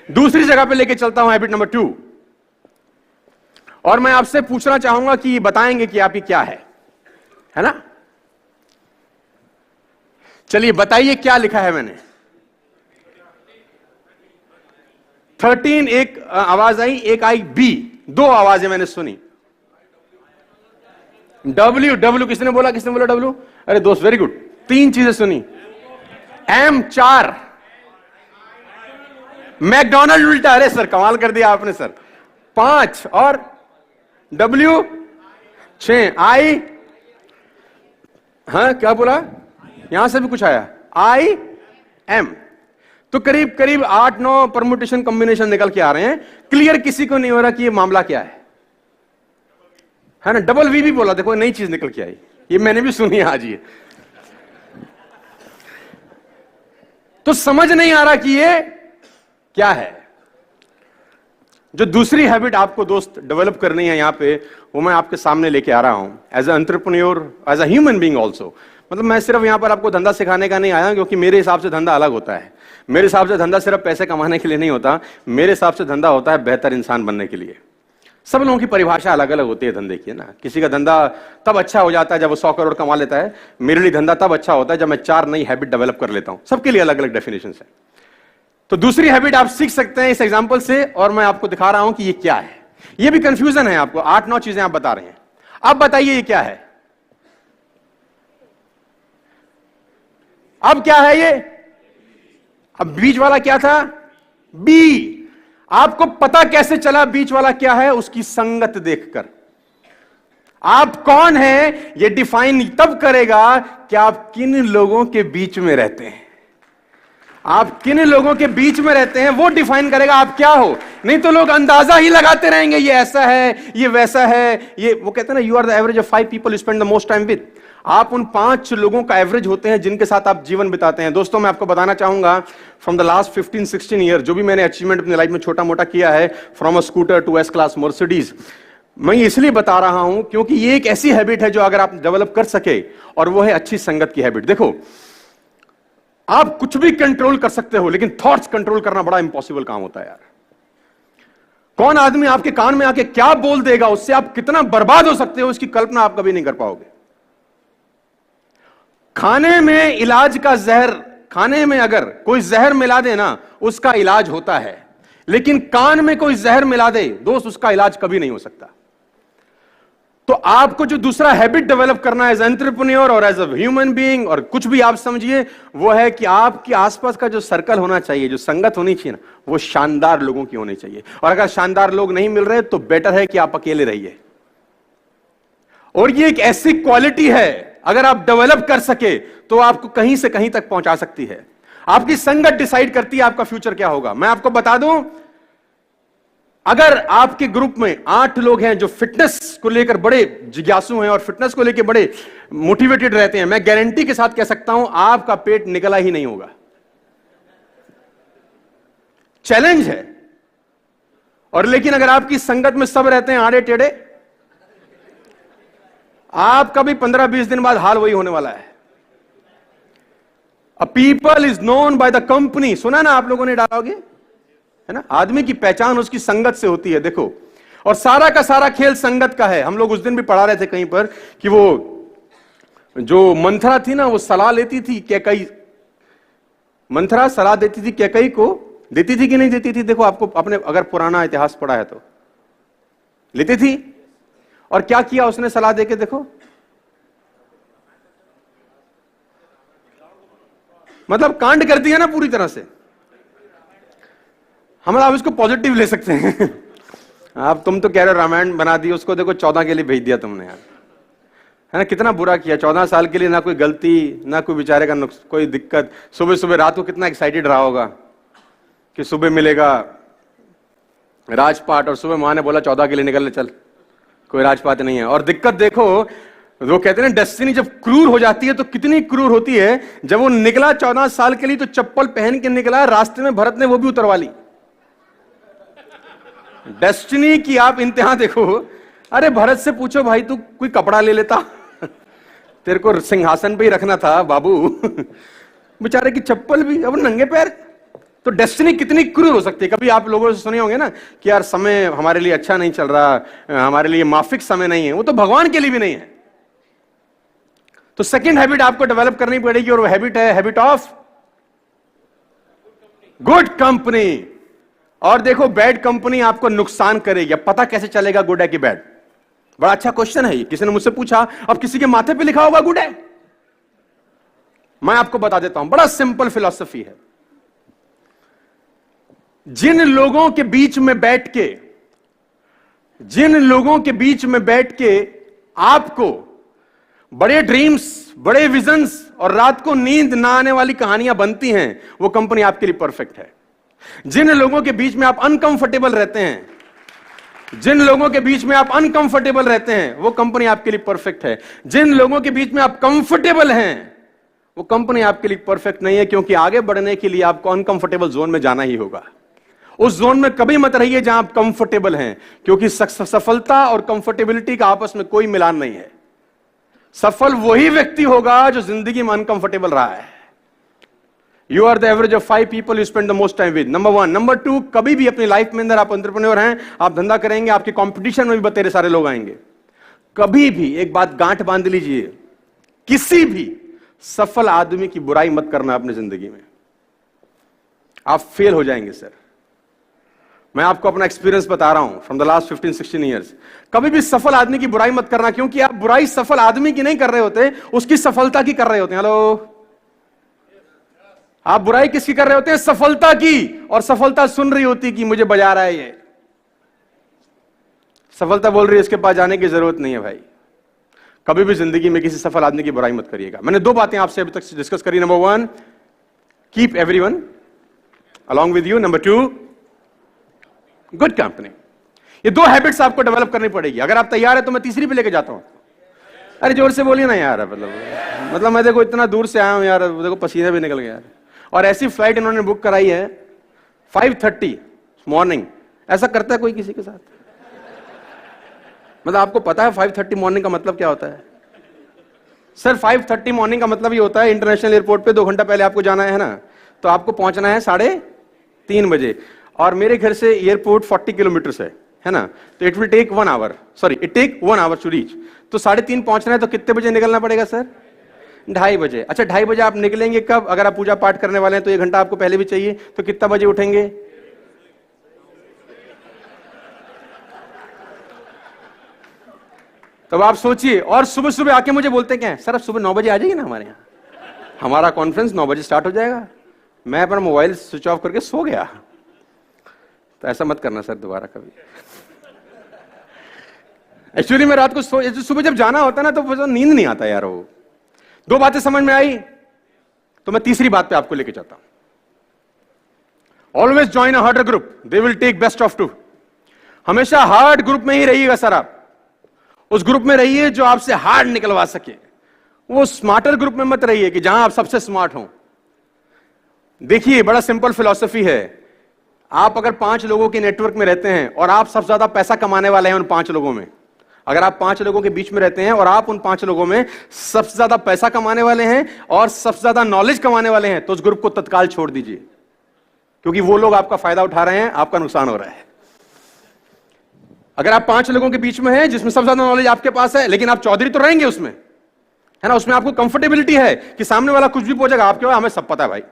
दूसरी जगह पे लेके चलता हूं, हैबिट नंबर 2। और मैं आपसे पूछना चाहूंगा कि बताएंगे कि आपकी क्या है ना? चलिए बताइए क्या लिखा है मैंने। 13 एक आवाज आई, एक आई बी, दो आवाजें मैंने सुनी। डब्ल्यू, डब्ल्यू किसने बोला? किसने बोला डब्ल्यू? अरे दोस्त वेरी गुड, 3 चीजें सुनी। एम 4, मैकडोनल्ड उल्टा, अरे सर कमाल कर दिया आपने सर। 5 और डब्ल्यू 6, आई, हाँ क्या बोला? यहां से भी कुछ आया, आई एम। तो करीब करीब 8-9 परमुटेशन कॉम्बिनेशन निकल के आ रहे हैं। क्लियर किसी को नहीं हो रहा कि ये मामला क्या है ना? डबल वी भी बोला, देखो नई चीज निकल के आई, ये मैंने भी सुनी आज ये। तो समझ नहीं आ रहा कि ये क्या है। जो दूसरी हैबिट आपको दोस्त डेवलप करनी है यहां पे, वो मैं आपके सामने लेके आ रहा हूं as a entrepreneur, as a human being also. मतलब मैं सिर्फ यहां पर आपको धंधा सिखाने का नहीं आया, क्योंकि मेरे हिसाब से धंधा अलग होता है। मेरे हिसाब से धंधा सिर्फ पैसे कमाने के लिए नहीं होता, मेरे हिसाब से धंधा होता है बेहतर इंसान बनने के लिए। सब लोगों की परिभाषा अलग अलग होती है धंधे की, है ना? किसी का धंधा तब अच्छा हो जाता है जब वो 100 करोड़ कमा लेता है। मेरे लिए धंधा तब अच्छा होता है जब मैं 4 नई हैबिट डेवलप कर लेता हूं। सबके लिए अलग अलग डेफिनेशन है। तो दूसरी हैबिट आप सीख सकते हैं इस एग्जाम्पल से, और मैं आपको दिखा रहा हूं कि ये क्या है। ये भी कंफ्यूजन है आपको, 8-9 चीजें आप बता रहे हैं। अब बताइए ये क्या है? अब क्या है ये? अब बीच वाला क्या था? बी। आपको पता कैसे चला बीच वाला क्या है? उसकी संगत देखकर। आप कौन हैं ये डिफाइन तब करेगा कि आप किन लोगों के बीच में रहते हैं। आप किन लोगों के बीच में रहते हैं वो डिफाइन करेगा आप क्या हो। नहीं तो लोग अंदाजा ही लगाते रहेंगे, ये ऐसा है, ये वैसा है। ये वो कहते हैं ना, you are the average of 5 people you spend the most time with. आप उन 5 लोगों का एवरेज होते हैं जिनके साथ आप जीवन बिताते हैं। दोस्तों मैं आपको बताना चाहूंगा, फ्रॉम द लास्ट 15-16 ईयर जो भी मैंने अचीवमेंट अपनी लाइफ में छोटा मोटा किया है, from a scooter to S class Mercedes, मैं इसलिए बता रहा हूं क्योंकि ये एक ऐसी हैबिट है जो अगर आप डेवलप कर सके, और वो है अच्छी संगत की हैबिट। देखो, आप कुछ भी कंट्रोल कर सकते हो, लेकिन थॉट्स कंट्रोल करना बड़ा इंपॉसिबल काम होता है यार। कौन आदमी आपके कान में आके क्या बोल देगा, उससे आप कितना बर्बाद हो सकते हो, इसकी कल्पना आप कभी नहीं कर पाओगे। खाने में इलाज का जहर, खाने में अगर कोई जहर मिला दे ना, उसका इलाज होता है, लेकिन कान में कोई जहर मिला दे दोस्त, उसका इलाज कभी नहीं हो सकता। तो आपको जो दूसरा हैबिट डेवलप करना है एज एंटरप्रेन्योर और एज अ ह्यूमन बीइंग, और कुछ भी आप समझिए, वो है कि आपके आसपास का जो सर्कल होना चाहिए, जो संगत होनी चाहिए ना, वो शानदार लोगों की होनी चाहिए। और अगर शानदार लोग नहीं मिल रहे तो बेटर है कि आप अकेले रहिए। और ये एक ऐसी क्वालिटी है, अगर आप डेवलप कर सके तो आपको कहीं से कहीं तक पहुंचा सकती है। आपकी संगत डिसाइड करती है आपका फ्यूचर क्या होगा। मैं आपको बता दूं, अगर आपके ग्रुप में 8 लोग हैं जो फिटनेस को लेकर बड़े जिज्ञासु हैं और फिटनेस को लेकर बड़े मोटिवेटेड रहते हैं, मैं गारंटी के साथ कह सकता हूं आपका पेट निकला ही नहीं होगा। चैलेंज है। और लेकिन अगर आपकी संगत में सब रहते हैं आड़े टेढ़े, आपका भी 15-20 दिन बाद हाल वही होने वाला है। A people is known by the company, सुना ना आप लोगों ने डालोगे, है ना? आदमी की पहचान उसकी संगत से होती है। देखो, और सारा का सारा खेल संगत का है। हम लोग उस दिन भी पढ़ा रहे थे कहीं पर कि वो जो मंथरा थी ना, वो सलाह लेती थी कैकई, मंथरा सलाह देती थी कैकई को, देती थी कि नहीं देती थी? देखो, आपको अपने अगर पुराना इतिहास पढ़ा है तो लेती थी। और क्या किया उसने सलाह देके? देखो, मतलब कांड कर दिया ना पूरी तरह से। हम आप इसको पॉजिटिव ले सकते हैं। आप तुम तो कह रहे हो रामायण बना दी, उसको देखो 14 के लिए भेज दिया तुमने यार, है ना? कितना बुरा किया। 14 साल के लिए ना कोई गलती, ना कोई बेचारे का कोई दिक्कत। सुबह सुबह रात को कितना एक्साइटेड रहा होगा कि सुबह मिलेगा राजपाट, और सुबह मां ने बोला 14 के लिए निकल ले, चल कोई राजपाट नहीं है। और दिक्कत देखो, वो कहते हैं डेस्टिनी जब क्रूर हो जाती है तो कितनी क्रूर होती है। जब वो निकला 14 साल के लिए तो चप्पल पहन के निकला, रास्ते में भरत ने वो भी उतरवा ली। डेस्टिनी की आप इंतहा देखो। अरे भरत से पूछो भाई, तू कोई कपड़ा ले लेता, तेरे को सिंहासन पे ही रखना था बाबू। बेचारे की चप्पल भी, अब नंगे पैर। तो डेस्टिनी कितनी क्रूर हो सकती है। कभी आप लोगों से सुने होंगे ना कि यार समय हमारे लिए अच्छा नहीं चल रहा, हमारे लिए माफिक समय नहीं है, वो तो भगवान के लिए भी नहीं है। तो सेकंड हैबिट आपको डेवलप करनी पड़ेगी और वो हैबिट है हैबिट ऑफ गुड कंपनी। और देखो बैड कंपनी आपको नुकसान करेगी। अब पता कैसे चलेगा गुड है कि बैड? बड़ा अच्छा क्वेश्चन है ये, किसी ने मुझसे पूछा। अब किसी के माथे पे लिखा होगा गुड है? मैं आपको बता देता हूं, बड़ा सिंपल फिलॉसफी है। जिन लोगों के बीच में बैठ के आपको बड़े ड्रीम्स, बड़े विजन्स और रात को नींद ना आने वाली कहानियां बनती हैं, वो कंपनी आपके लिए परफेक्ट है। जिन लोगों के बीच में आप अनकंफर्टेबल रहते हैं, वो कंपनी आपके लिए परफेक्ट है। जिन लोगों के बीच में आप कंफर्टेबल हैं, वो कंपनी आपके लिए परफेक्ट नहीं है, क्योंकि आगे बढ़ने के लिए आपको अनकंफर्टेबल जोन में जाना ही होगा। उस जोन में कभी मत रहिए जहां आप कंफर्टेबल हैं, क्योंकि सफलता और कंफर्टेबिलिटी का आपस में कोई मिलान नहीं है। सफल वही व्यक्ति होगा जो जिंदगी में अनकंफर्टेबल रहा है। You are the average of 5 people you spend the most time with, number 1। Number 2, कभी भी अपनी लाइफ में अंदर आप एंटरप्रेन्योर हैं, आप धंधा करेंगे, आपके कंपटीशन में भी बतेरे सारे लोग आएंगे। कभी भी एक बात गांठ बांध लीजिए, किसी भी सफल आदमी की बुराई मत करना अपनी जिंदगी में, आप फेल हो जाएंगे सर। मैं आपको अपना एक्सपीरियंस बता रहा हूं फ्रॉम द लास्ट 15-16 ईयर्स। कभी भी सफल आदमी की बुराई मत करना, क्योंकि आप बुराई सफल आदमी की नहीं कर रहे होते, उसकी सफलता की कर रहे होते हैं। हेलो, आप बुराई किसकी कर रहे होते हैं? सफलता की। और सफलता सुन रही होती कि मुझे बजा रहा है ये, सफलता बोल रही है इसके पास जाने की जरूरत नहीं है। भाई कभी भी जिंदगी में किसी सफल आदमी की बुराई मत करिएगा। मैंने 2 बातें आपसे अभी तक डिस्कस करी। Number 1, keep everyone along with you. Number 2, good company. ये 2 हैबिट्स आपको डेवलप करनी पड़ेगी। अगर आप तैयार है तो मैं तीसरी पे लेके जाता हूं। अरे जोर से बोलिए ना यार। मतलब मैं देखो इतना दूर से आया हूं यार, देखो पसीना भी निकल गया यार। और ऐसी फ्लाइट इन्होंने बुक कराई है 5:30 मॉर्निंग। ऐसा करता है कोई किसी के साथ? मतलब आपको पता है 5:30 मॉर्निंग का मतलब क्या होता है? सर 5:30 मॉर्निंग का मतलब ये होता है इंटरनेशनल एयरपोर्ट पे 2 घंटा पहले आपको जाना है ना, तो आपको पहुंचना है 3:30 बजे। और मेरे घर से एयरपोर्ट 40 किलोमीटर है ना, तो it will take 1 hour, sorry it take 1 hour to reach. तो 3:30 पहुंचना है, तो कितने बजे निकलना पड़ेगा सर? 2:30 बजे। अच्छा 2:30 बजे आप निकलेंगे कब? अगर आप पूजा पाठ करने वाले हैं तो 1 घंटा आपको पहले भी चाहिए, तो कितना बजे उठेंगे? तब आप सोचिए। और सुबह सुबह आके मुझे बोलते क्या है, सर अब सुबह 9 बजे आ जाइए ना हमारे यहाँ, हमारा कॉन्फ्रेंस 9 बजे स्टार्ट हो जाएगा। मैं अपना मोबाइल स्विच ऑफ करके सो गया। तो ऐसा मत करना सर दोबारा कभी। एक्चुअली मैं रात को सुबह जब जाना होता ना तो नींद नहीं आता यार। वो 2 बातें समझ में आई, तो मैं तीसरी बात पे आपको लेके जाता हूं। Always join a harder group, they will take best of 2। हमेशा हार्ड ग्रुप में ही रहिएगा सर। आप उस ग्रुप में रहिए जो आपसे हार्ड निकलवा सके। वो स्मार्टर ग्रुप में मत रहिए कि जहां आप सबसे स्मार्ट हो। देखिए बड़ा सिंपल फिलॉसफी है। आप अगर 5 लोगों के नेटवर्क में रहते हैं और आप सबसे ज्यादा पैसा कमाने वाले हैं उन 5 लोगों में, अगर आप 5 लोगों के बीच में रहते हैं और आप उन 5 लोगों में सबसे ज्यादा पैसा कमाने वाले हैं और सबसे ज्यादा नॉलेज कमाने वाले हैं, तो उस ग्रुप को तत्काल छोड़ दीजिए, क्योंकि वो लोग आपका फायदा उठा रहे हैं, आपका नुकसान हो रहा है। अगर आप 5 लोगों के बीच में हैं जिसमें सबसे ज्यादा नॉलेज आपके पास है, लेकिन आप चौधरी तो रहेंगे उसमें, है ना, उसमें आपको कंफर्टेबिलिटी है कि सामने वाला कुछ भी पूछेगा, आपके हमें सब पता है भाई,